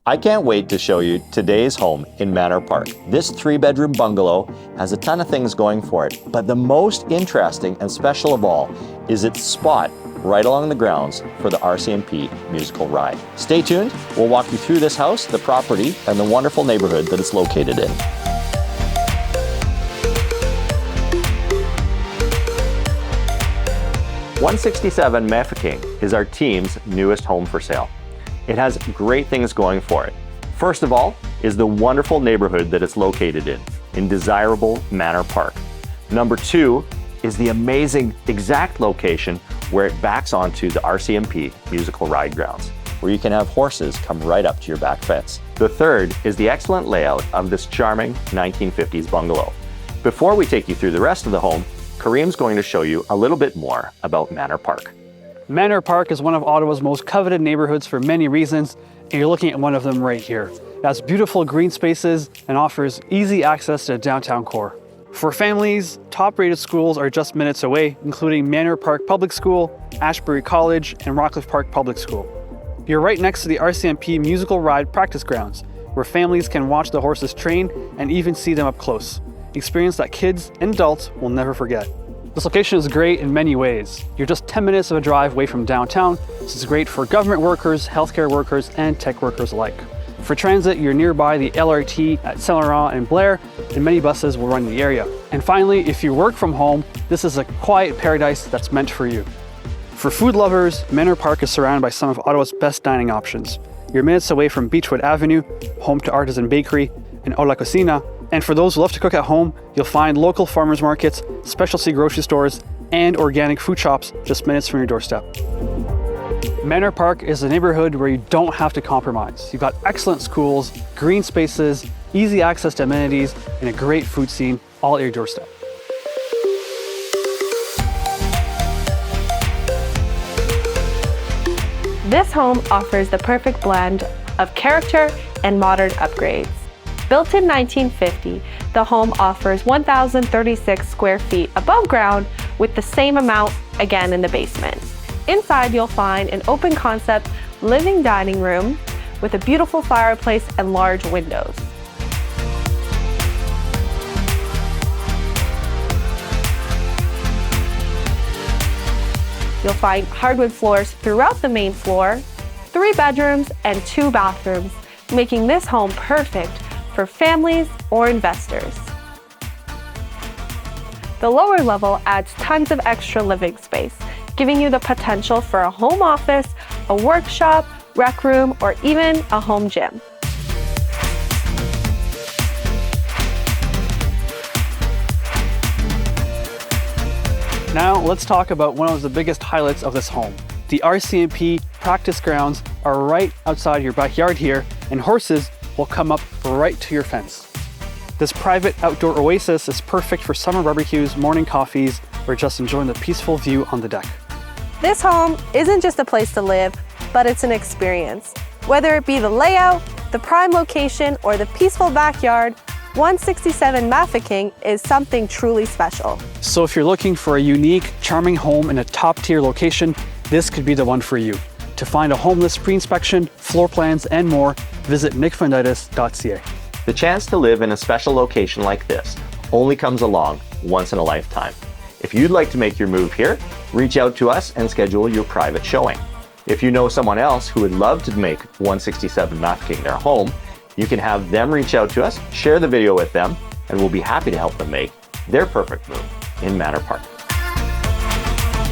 I can't wait to show you today's home in Manor Park. This 3-bedroom bungalow has a ton of things going for it, but the most interesting and special of all is its spot right along the grounds for the RCMP musical ride. Stay tuned, we'll walk you through this house, the property, and the wonderful neighborhood that it's located in. .167 Mafeking is our team's newest home for sale. It has great things going for it. First of all is the wonderful neighborhood that it's located in desirable Manor Park. Number 2 is the amazing exact location where it backs onto the RCMP musical ride grounds, where you can have horses come right up to your back fence. The third is the excellent layout of this charming 1950s bungalow. Before we take you through the rest of the home, Kareem's going to show you a little bit more about Manor Park. Manor Park is one of Ottawa's most coveted neighborhoods for many reasons, and you're looking at one of them right here. It has beautiful green spaces and offers easy access to the downtown core. For families, top-rated schools are just minutes away, including Manor Park Public School, Ashbury College, and Rockcliffe Park Public School. You're right next to the RCMP musical ride practice grounds, where families can watch the horses train and even see them up close. Experience that kids and adults will never forget. This location is great in many ways. You're just 10 minutes of a drive away from downtown. This is great for government workers, healthcare workers, and tech workers alike. For transit, you're nearby the LRT at Saint Laurent and Blair, and many buses will run in the area. And finally, if you work from home, this is a quiet paradise that's meant for you. For food lovers, Manor Park is surrounded by some of Ottawa's best dining options. You're minutes away from Beechwood Avenue, home to Artisan Bakery, and Au La Cucina. And for those who love to cook at home, you'll find local farmers markets, specialty grocery stores, and organic food shops just minutes from your doorstep. Manor Park is a neighborhood where you don't have to compromise. You've got excellent schools, green spaces, easy access to amenities, and a great food scene all at your doorstep. This home offers the perfect blend of character and modern upgrades. Built in 1950, the home offers 1,036 square feet above ground with the same amount again in the basement. Inside, you'll find an open concept living dining room with a beautiful fireplace and large windows. You'll find hardwood floors throughout the main floor, 3 bedrooms and 2 bathrooms, making this home perfect for families or investors. The lower level adds tons of extra living space, giving you the potential for a home office, a workshop, rec room, or even a home gym. Now let's talk about one of the biggest highlights of this home. The RCMP practice grounds are right outside your backyard here, and horses will come up right to your fence. This private outdoor oasis is perfect for summer barbecues, morning coffees, or just enjoying the peaceful view on the deck. This home isn't just a place to live, but it's an experience. Whether it be the layout, the prime location, or the peaceful backyard, 167 Mafeking is something truly special. So if you're looking for a unique, charming home in a top-tier location, this could be the one for you. To find a home list pre-inspection, floor plans, and more, visit Fundytus.ca. The chance to live in a special location like this only comes along once in a lifetime. If you'd like to make your move here, reach out to us and schedule your private showing. If you know someone else who would love to make 167 Mafeking their home, you can have them reach out to us, share the video with them, and we'll be happy to help them make their perfect move in Manor Park.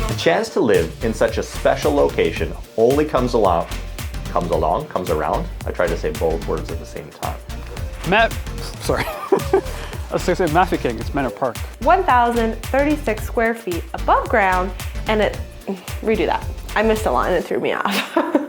The chance to live in such a special location only comes around. I tried to say both words at the same time. I was going to say Mafeking, it's Manor Park. 1,036 square feet above ground, and redo that. I missed a line and it threw me off.